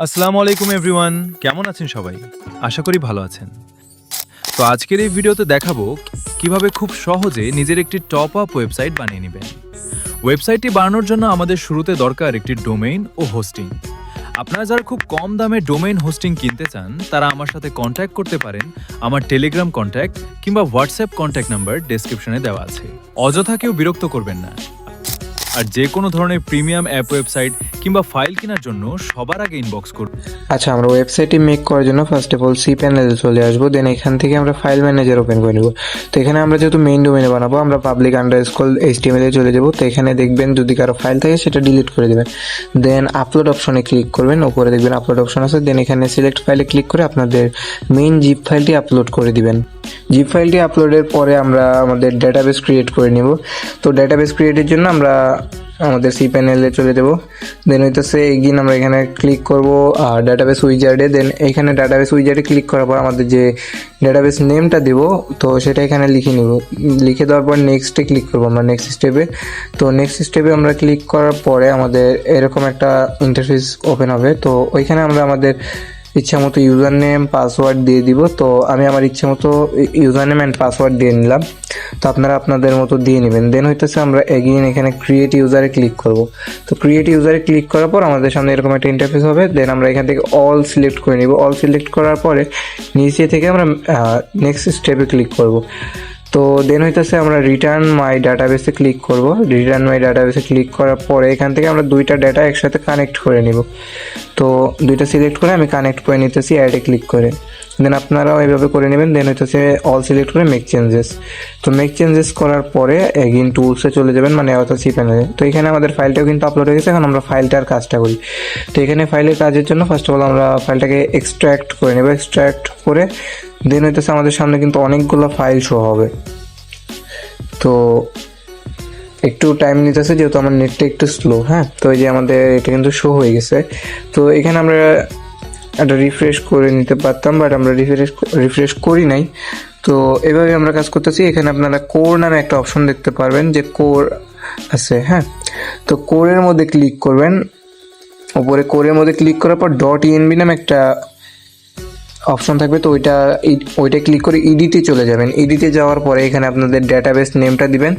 আসসালামু আলাইকুম এভরিওয়ান, কেমন আছেন সবাই? আশা করি ভালো আছেন। তো আজকের এই ভিডিওতে দেখাবো কিভাবে খুব সহজে নিজের একটি টপ আপ ওয়েবসাইট বানিয়ে নেবেন। ওয়েবসাইটটি বানানোর জন্য আমাদের শুরুতে দরকার একটি ডোমেইন ও হোস্টিং। আপনারা যারা খুব কম দামে ডোমেইন হোস্টিং কিনতে চান তারা আমার সাথে কন্ট্যাক্ট করতে পারেন। আমার টেলিগ্রাম কন্ট্যাক্ট কিংবা হোয়াটসঅ্যাপ কন্ট্যাক্ট নাম্বার ডেসক্রিপশনে দেওয়া আছে। অযথা কেউ বিরক্ত করবেন না। আর যে কোনো ধরনের প্রিমিয়াম অ্যাপ ওয়েবসাইট কিংবা ফাইল কেনার জন্য সবার আগে ইনবক্স করুন। আচ্ছা, আমরা ওয়েবসাইটটি মেক করার জন্য ফার্স্ট অফ অল সি প্যানেলে চলে আসবো। দেন এখান থেকে আমরা ফাইল ম্যানেজার ওপেন করে নেব। তো এখানে আমরা যেহেতু মেইন ডোমেনে বানাবো, আমরা পাবলিক আন্ডারস্কোর HTML এ চলে যাব। তো এখানে দেখবেন যদি কারো ফাইল থাকে সেটা ডিলিট করে দেবেন। দেন আপলোড অপশনে ক্লিক করবেন, উপরে দেখবেন আপলোড অপশন আছে। দেন এখানে সিলেক্ট ফাইলে ক্লিক করে আপনাদের মেইন জিপ ফাইলটি আপলোড করে দিবেন। জিপ ফাইলটি আপলোডের পরে আমরা আমাদের ডেটাবেস ক্রিয়েট করে নিব। তো ডেটাবেস ক্রিয়েটের জন্য আমরা আমাদের সি প্যানেলে চলে যাব। দেন হইতেছে এগিন আমরা এখানে ক্লিক করব ডেটাবেস উইজার্ডে। দেন এখানে ডেটাবেস উইজার্ডে ক্লিক করার পর আমাদের যে ডেটাবেস নেমটা দিব তো সেটা এখানে লিখে নিব। লিখে দেওয়ার পর নেক্সটে ক্লিক করব আমরা নেক্সট স্টেপে। তো নেক্সট স্টেপে আমরা ক্লিক করার পরে আমাদের এরকম একটা ইন্টারফেস ওপেন হবে। তো ওইখানে আমরা আমাদের ইচ্ছা মতো ইউজার নেম পাসওয়ার্ড দিয়ে দিব। তো আমি আমার ইচ্ছা মতো ইউজার নেম অ্যান্ড পাসওয়ার্ড দিয়ে নিলাম। তো আপনারা আপনাদের মতো দিয়ে নেবেন। দেন হইতেছে আমরা এগেইন এখানে ক্রিয়েট ইউজারে ক্লিক করব। তো ক্রিয়েট ইউজারে ক্লিক করার পর আমাদের সামনে এরকম একটা ইন্টারফেস হবে। দেন আমরা এখান থেকে অল সিলেক্ট করে নিব। অল সিলেক্ট করার পরে নিচে থেকে আমরা নেক্সট স্টেপে ক্লিক করব। তো দেন হইতেছে আমরা রিটার্ন মাই ডাটাবেসে ক্লিক করব। রিটার্ন মাই ডাটাবেসে ক্লিক করার পরে এখান থেকে আমরা দুইটা ডাটা একসাথে কানেক্ট করে নিব। তো দুইটা সিলেক্ট করে আমি কানেক্ট করে নিতেছি অ্যাডে ক্লিক করে। দেন আপনারাও এইভাবে করে নেবেন। দেন হইতেছে অল সিলেক্ট করে মেক চেঞ্জেস। তো মেক চেঞ্জেস করার পরে এগেইন টুলসে চলে যাবেন, মানে অর্থাৎ সি প্যানেলে। তো এখানে আমাদের ফাইলটাও কিন্তু আপলোড হয়ে গেছে। এখন আমরা ফাইলটার কাজটা করি। তো এখানে ফাইলের কাজের জন্য ফার্স্ট অফ অল আমরা ফাইলটাকে এক্সট্র্যাক্ট করে নেব। এক্সট্র্যাক্ট করে দেন হইতেছে আমাদের সামনে কিন্তু অনেকগুলো ফাইল শো হবে। তো একটু টাইম নিতেছে যেহেতু আমার নেটটা একটু স্লো। হ্যাঁ, তো এই যে আমাদের এটা কিন্তু শো হয়ে গেছে। তো এখানে আমরা একটা রিফ্রেশ করে নিতে পারতাম, বাট আমরা রিফ্রেশ করি নাই। তো এভাবে আমরা কাজ করতেছি। এখানে আপনারা কোর নামে একটা অপশন দেখতে পারবেন যে কোর আছে। হ্যাঁ, তো কোরের মধ্যে ক্লিক করবেন। উপরে কোরের মধ্যে ক্লিক করার পর .env নামে একটা অপশন থাকবে। তো ওইটা ক্লিক করে ইডিতে চলে যাবেন। ইডিতে যাওয়ার পরে এখানে আপনাদের ডেটাবেস নেমটা দিবেন।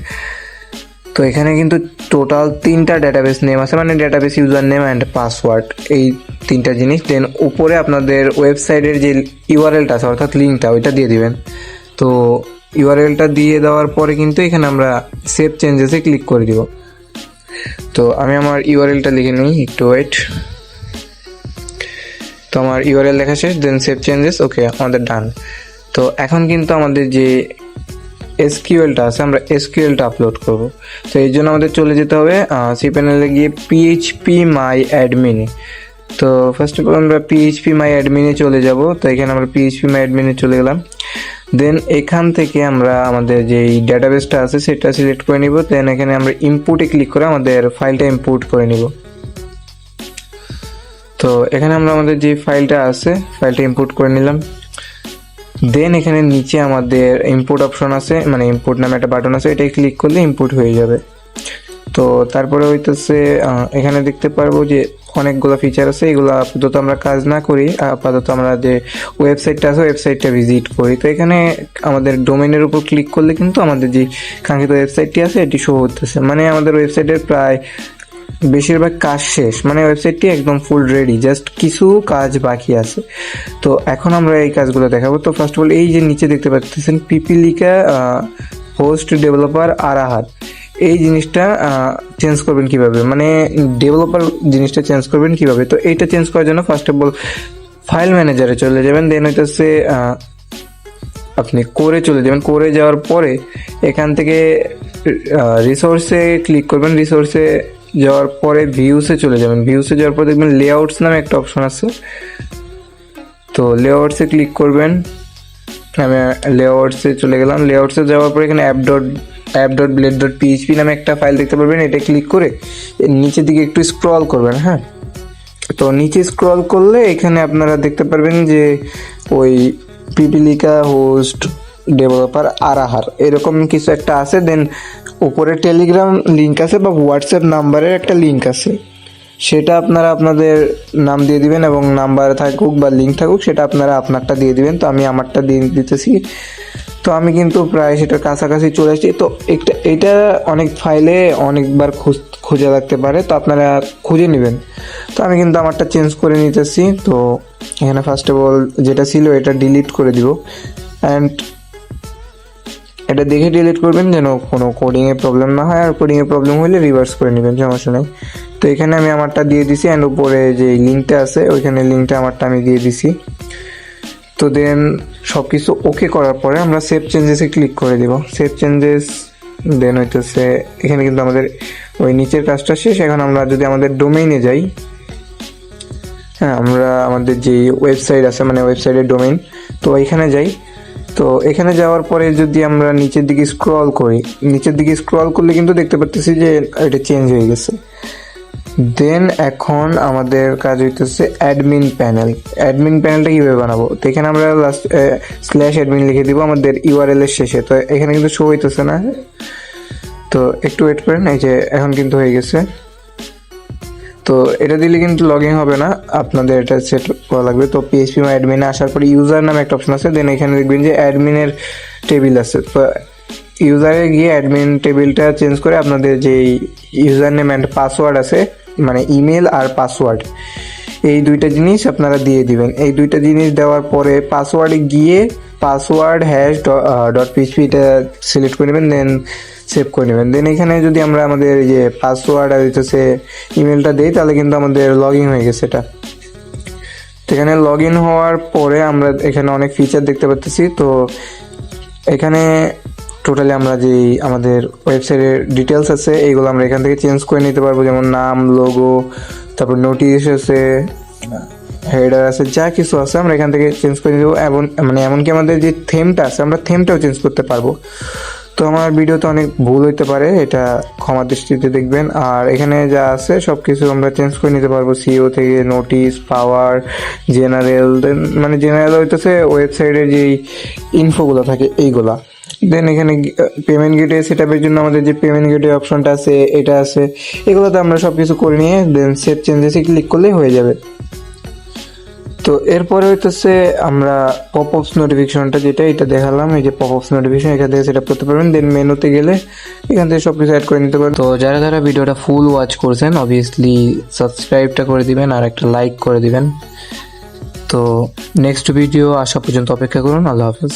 তো এখানে কিন্তু টোটাল 3টা ডেটাবেস নেম আছে, মানে database user name and password, এই 3টা জিনিস। দেন উপরে আপনাদের ওয়েবসাইটের যে ইউআরএলটা আছে অর্থাৎ লিঙ্কটা ওইটা দিয়ে দিবেন। তো ইউআরএলটা দিয়ে দেওয়ার পরে কিন্তু এখানে আমরা সেভ চেঞ্জেসে ক্লিক করে দিব। তো আমি আমার ইউআরএলটা লিখে নিই, একটু ওয়েট। তো আমার ইউআরএল লেখা শেষ। দেন সেভ চেঞ্জেস, ওকে, আমাদের ডান। তো এখন কিন্তু আমাদের যে এসকিউএলটা আছে আমরা এসকিউএলটা আপলোড করব। তো এই জন্য আমাদের চলে যেতে হবে সি প্যানেলে গিয়ে পিএইচপি মাই অ্যাডমিনে। তো ফার্স্ট অফ অল আমরা পিএইচপি মাই অ্যাডমিনে চলে যাব। তো এখানে আমরা পিএইচপি মাই অ্যাডমিনে চলে গেলাম। দেন এখান থেকে আমরা আমাদের যেই ডেটাবেসটা আছে সেটা সিলেক্ট করে নিব। দেন এখানে আমরা ইম্পোর্টে ক্লিক করে আমাদের ফাইলটা ইম্পোর্ট করে নিব। তো এখানে আমরা আমাদের যে ফাইলটা আছে ফাইলটা ইম্পোর্ট করে নিলাম। দেন এখানে নিচে আমাদের ইম্পোর্ট অপশন আছে, মানে ইম্পোর্ট নামে একটা বাটন আছে, এটাই ক্লিক করলে ইম্পোর্ট হয়ে যাবে। তো তারপরে হইতেছে এখানে দেখতে পারবো যে অনেকগুলো ফিচার আছে। এগুলো আপাতত আমরা কাজ না করি, আপাতত আমরা যে ওয়েবসাইটটা আছে ওয়েবসাইটটা ভিজিট করি। তো এখানে আমাদের ডোমেনের উপর ক্লিক করলে কিন্তু আমাদের যে কাঙ্ক্ষিত ওয়েবসাইটটি আছে এটি শো হতেছে, মানে আমাদের ওয়েবসাইটের প্রায় বেশিরভাগ কাজ শেষ, মানে ওয়েবসাইটটি একদম ফুল রেডি, জাস্ট কিছু কাজ বাকি আছে। তো এখন আমরা এই কাজগুলো দেখাবো। তো ফার্স্ট অফ অল এই যে নিচে দেখতে পাচ্ছেন পিপিলিকা হোস্ট ডেভেলপার আরাহাত, এই জিনিসটা চেঞ্জ করবেন কিভাবে, মানে ডেভেলপার জিনিসটা চেঞ্জ করবেন কিভাবে। তো এইটা চেঞ্জ করার জন্য ফার্স্ট অফ অল ফাইল ম্যানেজারে চলে যাবেন। দেন হইতেছে আপনি কোরে চলে যাবেন। কোরে যাওয়ার পরে এখান থেকে রিসোর্সে ক্লিক করবেন। রিসোর্সে যাওয়ার পরে ভিউসে চলে যাবেন। ভিউসে যাওয়ার পর দেখবেন লেআউটস নামে একটা অপশন আছে। তো লেআউটসে ক্লিক করবেন। আমি লেআউটসে চলে গেলাম। লেআউটসে যাওয়ার পর এখানে app.blade.php নামে একটা ফাইল দেখতে পারবেন। এটা ক্লিক করে নিচের দিকে একটু স্ক্রল করবেন। হ্যাঁ, তো নিচে স্ক্রল করলে এখানে আপনারা দেখতে পারবেন যে ওই পিপিলিকা হোস্ট ডেভেলপার আরাহার এরকম কিছু একটা আছে। দেন উপরে টেলিগ্রাম লিঙ্ক আছে বা হোয়াটসঅ্যাপ নাম্বারের একটা লিঙ্ক আছে। সেটা আপনারা আপনাদের নাম দিয়ে দিবেন এবং নাম্বার থাকুক বা লিঙ্ক থাকুক সেটা আপনারা আপনারটা দিয়ে দিবেন। তো আমি আমারটা দিয়ে দিতেছি। তো আমি কিন্তু প্রায় সেটার কাছাকাছি চলে এসেছি। তো এটা অনেক ফাইলে অনেকবার খোঁজা লাগতে পারে, তো আপনারা খুঁজে নেবেন। তো আমি কিন্তু আমারটা চেঞ্জ করে নিতেছি। তো এখানে ফার্স্ট অফ অল যেটা ছিল এটা ডিলিট করে দিব, অ্যান্ড এটা দেখে ডিলিট করবেন যেন কোনো কোডিংয়ে প্রবলেম না হয়, আর কোডিংয়ে প্রবলেম হলে রিভার্স করে নেবেন, সমস্যা নেই। তো এখানে আমি আমারটা দিয়ে দিছি, অ্যান্ড উপরে যে লিঙ্কটা আছে ওইখানে লিঙ্কটা আমারটা আমি দিয়ে দিছি। তো দেন সব কিছু ওকে করার পরে আমরা সেভ চেঞ্জেসে ক্লিক করে দিব। সেভ চেঞ্জেস দেন হইতেছে এখানে কিন্তু আমাদের ওই নিচের কাজটা শেষ। এখন আমরা যদি আমাদের ডোমেইনে যাই, হ্যাঁ আমরা আমাদের যে ওয়েবসাইট আছে মানে ওয়েবসাইটের ডোমেইন, তো এখানে যাই। তো এখানে যাওয়ার পরে যদি আমরা নিচের দিকে স্ক্রল করি, নিচের দিকে স্ক্রল করলে কিন্তু দেখতে পাচ্ছি যে এটা চেঞ্জ হয়ে গেছে। দেন এখন আমাদের কাজ হইতেছে অ্যাডমিন প্যানেল। অ্যাডমিন প্যানেলটা কীভাবে বানাবো, তো এখানে আমরা লাস্ট স্ল্যাশ অ্যাডমিন লিখে দিব আমাদের ইউআরএল এর শেষে। তো এখানে কিন্তু শো হইতেছে না, তো একটু ওয়েট করেন, এই যে এখন কিন্তু হয়ে গেছে। তো এটা দিলে কিন্তু লগ ইন হবে না, আপনাদের এটা সেট করা লাগবে। তো পিএইচপি অ্যাডমিনে আসার পরে ইউজার নামে একটা অপশন আছে, দেন এখানে দেখবেন যে অ্যাডমিনের টেবিল আছে। তো ইউজারে গিয়ে অ্যাডমিন টেবিলটা চেঞ্জ করে আপনাদের যে ইউজার নেম অ্যান্ড পাসওয়ার্ড আছে মানে ইমেল আর পাসওয়ার্ড, এই দুইটা জিনিস আপনারা দিয়ে দিবেন। এই দুইটা জিনিস দেওয়ার পরে পাসওয়ার্ডে গিয়ে পাসওয়ার্ড হ্যাশ ডট পিএইচপি এটা সিলেক্ট করে নেবেন, দেন সেভ করে নেবেন। দেন এখানে যদি আমরা আমাদের এই যে পাসওয়ার্ড আর হচ্ছে ইমেলটা দিই তাহলে কিন্তু আমাদের লগ ইন হয়ে গেছে এটা। তো এখানে লগ ইন হওয়ার পরে আমরা এখানে অনেক ফিচার দেখতে পাচ্ছি। তো এখানে টোটালি আমরা যে আমাদের ওয়েবসাইটের ডিটেলস আছে এইগুলো আমরা এখান থেকে চেঞ্জ করে নিতে পারবো, যেমন নাম, লোগো, তারপর নোটিশ আছে, হেডার আছে, যা কিছু আছে আমরা এখান থেকে চেঞ্জ করে দেবো। মানে এমনকি আমাদের যে থেমটা আছে আমরা থেমটাও চেঞ্জ করতে পারবো। তো আমার ভিডিওতে অনেক ভুল হইতে পারে, এটা ক্ষমা দৃষ্টিতে দেখবেন। আর এখানে যা আছে সব কিছু আমরা চেঞ্জ করে নিতে পারবো, সিও থেকে নোটিশ, পাওয়ার, জেনারেল। দেন মানে জেনারেল হইতেছে ওয়েবসাইটের যেই ইনফোগুলো থাকে এইগুলা। দেন এখানে পেমেন্ট গেটওয়ে সেটআপের জন্য আমাদের যে পেমেন্ট গেটওয়ে অপশনটা আছে এটা আছে, এগুলোতে আমরা সব কিছু করে নিয়ে দেন সেভ চেঞ্জেসে ক্লিক করলেই হয়ে যাবে। তো এরপরে হইতেছে আমরা পপআপস নোটিফিকেশনটা যেটা এটা দেখালাম, এই যে পপআপস নোটিফিকেশন এখান থেকে সেট আপ করতে পারবেন। দেন মেনুতে গেলে এখান থেকে সব কিছু অ্যাড করে নিতে পারবেন। তো যারা যারা ভিডিওটা ফুল ওয়াচ করছেন অবভিয়াসলি সাবস্ক্রাইবটা করে দিবেন আর একটা লাইক করে দিবেন। তো নেক্সট ভিডিও আসা পর্যন্ত অপেক্ষা করুন। আল্লাহ হাফেজ।